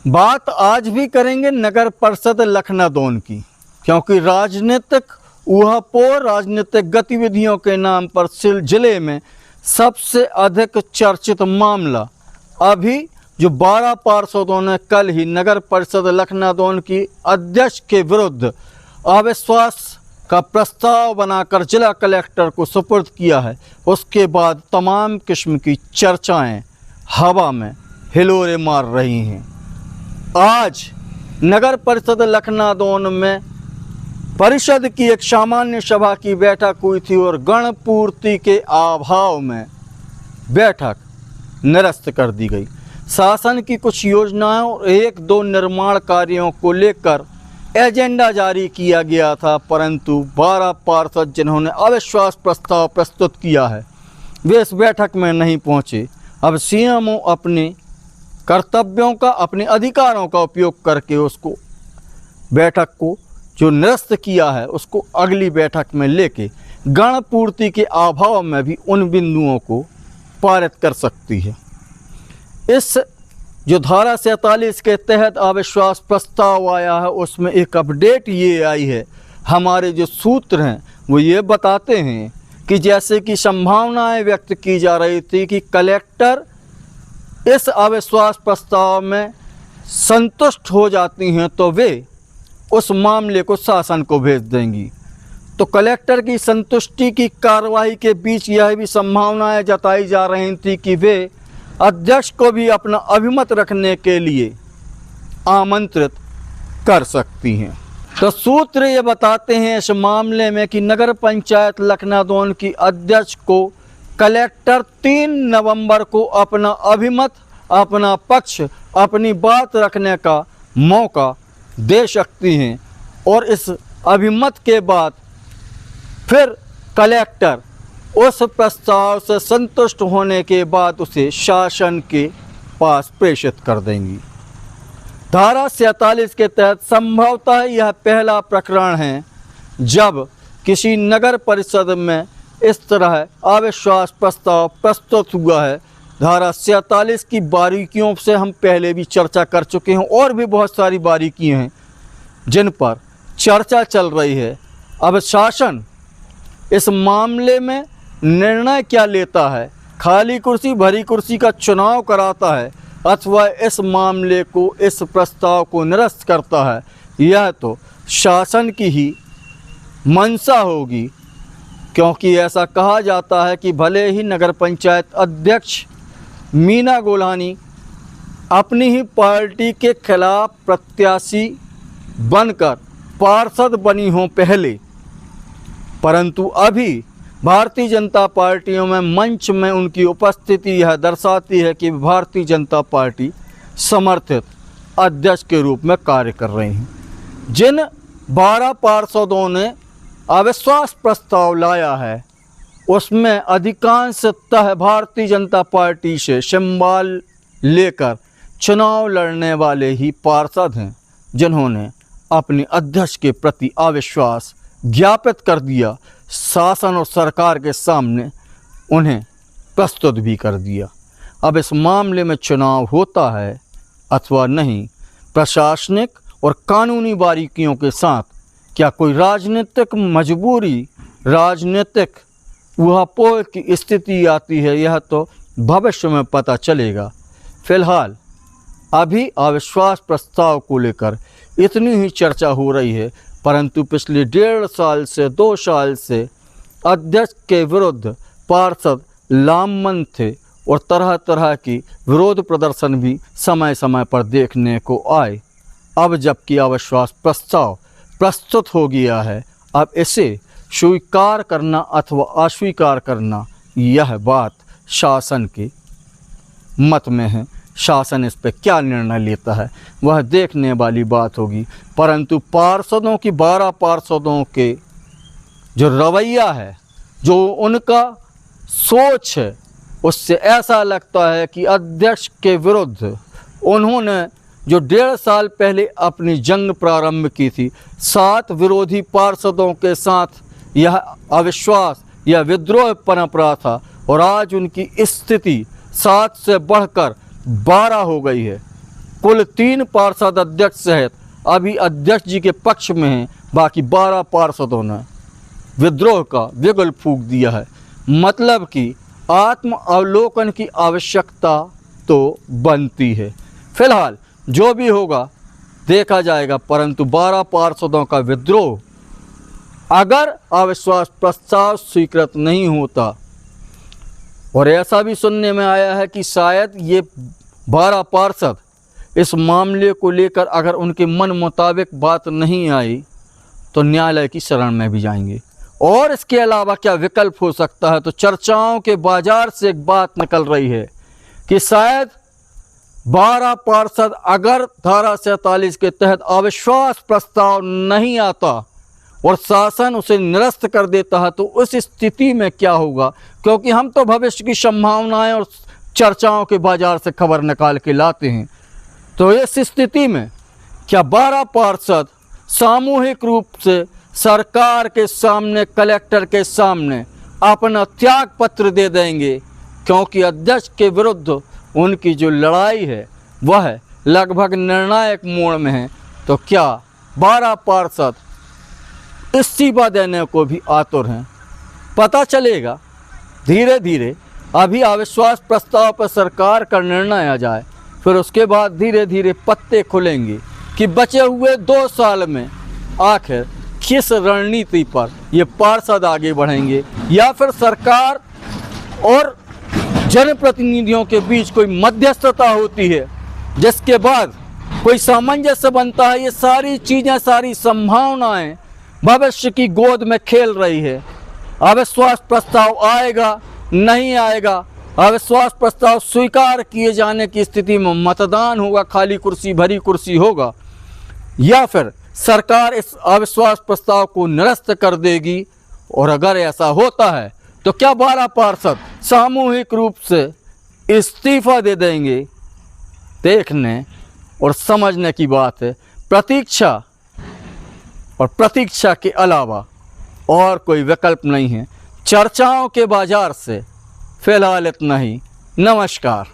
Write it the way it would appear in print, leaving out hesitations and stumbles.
बात आज भी करेंगे नगर परिषद लखनादौन की, क्योंकि राजनीतिक ऊहापोह, राजनीतिक गतिविधियों के नाम पर जिले में सबसे अधिक चर्चित मामला अभी जो 12 पार्षदों ने कल ही नगर परिषद लखनादौन की अध्यक्ष के विरुद्ध अविश्वास का प्रस्ताव बनाकर जिला कलेक्टर को सुपुर्द किया है, उसके बाद तमाम किस्म की चर्चाएं हवा में हिलोरे मार रही हैं। आज नगर परिषद लखनादौन में परिषद की एक सामान्य सभा की बैठक हुई थी और गणपूर्ति के अभाव में बैठक निरस्त कर दी गई। शासन की कुछ योजनाओं और 1-2 निर्माण कार्यों को लेकर एजेंडा जारी किया गया था, परंतु 12 पार्षद जिन्होंने अविश्वास प्रस्ताव प्रस्तुत किया है वे इस बैठक में नहीं पहुंचे। अब सीएमओ अपने कर्तव्यों का, अपने अधिकारों का उपयोग करके उसको बैठक को जो निरस्त किया है उसको अगली बैठक में लेके गणपूर्ति के अभाव में भी उन बिंदुओं को पारित कर सकती है। इस जो धारा 47 के तहत अविश्वास प्रस्ताव आया है उसमें एक अपडेट ये आई है, हमारे जो सूत्र हैं वो ये बताते हैं कि जैसे कि संभावनाएं व्यक्त की जा रही थी कि कलेक्टर इस अविश्वास प्रस्ताव में संतुष्ट हो जाती हैं तो वे उस मामले को शासन को भेज देंगी। तो कलेक्टर की संतुष्टि की कार्रवाई के बीच यह भी संभावनाएं जताई जा रही थी कि वे अध्यक्ष को भी अपना अभिमत रखने के लिए आमंत्रित कर सकती हैं। तो सूत्र ये बताते हैं इस मामले में कि नगर पंचायत लखनादौन की अध्यक्ष को कलेक्टर 3 नवंबर को अपना अभिमत, अपना पक्ष, अपनी बात रखने का मौका दे सकती हैं और इस अभिमत के बाद फिर कलेक्टर उस प्रस्ताव से संतुष्ट होने के बाद उसे शासन के पास प्रेषित कर देंगी। धारा 47 के तहत संभवतः यह पहला प्रकरण है जब किसी नगर परिषद में इस तरह अविश्वास प्रस्ताव प्रस्तुत हुआ है। धारा 47 की बारीकियों से हम पहले भी चर्चा कर चुके हैं और भी बहुत सारी बारीकियां हैं जिन पर चर्चा चल रही है। अब शासन इस मामले में निर्णय क्या लेता है, खाली कुर्सी भरी कुर्सी का चुनाव कराता है अथवा इस मामले को, इस प्रस्ताव को निरस्त करता है, यह तो शासन की ही मंशा होगी। क्योंकि ऐसा कहा जाता है कि भले ही नगर पंचायत अध्यक्ष मीना गोलानी अपनी ही पार्टी के खिलाफ प्रत्याशी बनकर पार्षद बनी हों पहले, परंतु अभी भारतीय जनता पार्टियों में मंच में उनकी उपस्थिति यह दर्शाती है कि भारतीय जनता पार्टी समर्थित अध्यक्ष के रूप में कार्य कर रही हैं। जिन 12 पार्षदों ने अविश्वास प्रस्ताव लाया है उसमें अधिकांशतः भारतीय जनता पार्टी से सिंबल लेकर चुनाव लड़ने वाले ही पार्षद हैं जिन्होंने अपने अध्यक्ष के प्रति अविश्वास ज्ञापित कर दिया, शासन और सरकार के सामने उन्हें प्रस्तुत भी कर दिया। अब इस मामले में चुनाव होता है अथवा नहीं, प्रशासनिक और कानूनी बारीकियों के साथ क्या कोई राजनीतिक मजबूरी, राजनीतिक ऊहापोह की स्थिति आती है, यह तो भविष्य में पता चलेगा। फिलहाल अभी अविश्वास प्रस्ताव को लेकर इतनी ही चर्चा हो रही है, परंतु पिछले 1.5 साल से 2 साल से अध्यक्ष के विरुद्ध पार्षद लामबंद थे और तरह तरह की विरोध प्रदर्शन भी समय समय पर देखने को आए। अब जबकि अविश्वास प्रस्ताव प्रस्तुत हो गया है, अब इसे स्वीकार करना अथवा अस्वीकार करना यह बात शासन के मत में है। शासन इस पर क्या निर्णय लेता है वह देखने वाली बात होगी, परंतु पार्षदों की 12 पार्षदों के जो रवैया है, जो उनका सोच है, उससे ऐसा लगता है कि अध्यक्ष के विरुद्ध उन्होंने जो 1.5 साल पहले अपनी जंग प्रारंभ की थी, 7 विरोधी पार्षदों के साथ यह अविश्वास या विद्रोह पनप रहा था और आज उनकी स्थिति 7 से बढ़कर 12 हो गई है कुल 3 पार्षद अध्यक्ष सहित अभी अध्यक्ष जी के पक्ष में हैं, बाकी 12 पार्षदों ने विद्रोह का विगल फूंक दिया है। मतलब कि आत्म अवलोकन की आवश्यकता तो बनती है। फिलहाल जो भी होगा देखा जाएगा, परंतु 12 पार्षदों का विद्रोह अगर अविश्वास प्रस्ताव स्वीकृत नहीं होता, और ऐसा भी सुनने में आया है कि शायद ये 12 पार्षद इस मामले को लेकर अगर उनके मन मुताबिक बात नहीं आई तो न्यायालय की शरण में भी जाएंगे। और इसके अलावा क्या विकल्प हो सकता है, तो चर्चाओं के बाजार से एक बात निकल रही है कि शायद 12 पार्षद अगर धारा 47 के तहत अविश्वास प्रस्ताव नहीं आता और शासन उसे निरस्त कर देता है तो उस स्थिति में क्या होगा, क्योंकि हम तो भविष्य की संभावनाएं और चर्चाओं के बाजार से खबर निकाल के लाते हैं। तो इस स्थिति में क्या 12 पार्षद सामूहिक रूप से सरकार के सामने, कलेक्टर के सामने अपना त्याग पत्र दे देंगे, क्योंकि अध्यक्ष के विरुद्ध उनकी जो लड़ाई है वह लगभग निर्णायक मोड़ में है। तो क्या 12 पार्षद इस्तीफा देने को भी आतुर हैं? पता चलेगा धीरे धीरे। अभी अविश्वास प्रस्ताव पर सरकार का निर्णय आ जाए, फिर उसके बाद धीरे धीरे पत्ते खुलेंगे कि बचे हुए 2 साल में आखिर किस रणनीति पर ये पार्षद आगे बढ़ेंगे, या फिर सरकार और जनप्रतिनिधियों के बीच कोई मध्यस्थता होती है जिसके बाद कोई सामंजस्य बनता है। ये सारी चीज़ें, सारी संभावनाएं भविष्य की गोद में खेल रही है। अविश्वास प्रस्ताव आएगा, नहीं आएगा, अविश्वास प्रस्ताव स्वीकार किए जाने की स्थिति में मतदान होगा, खाली कुर्सी भरी कुर्सी होगा, या फिर सरकार इस अविश्वास प्रस्ताव को निरस्त कर देगी। और अगर ऐसा होता है तो क्या 12 पार्षद सामूहिक रूप से इस्तीफा दे देंगे? देखने और समझने की बात है। प्रतीक्षा और प्रतीक्षा के अलावा और कोई विकल्प नहीं है। चर्चाओं के बाजार से फिलहाल इतना ही। नमस्कार।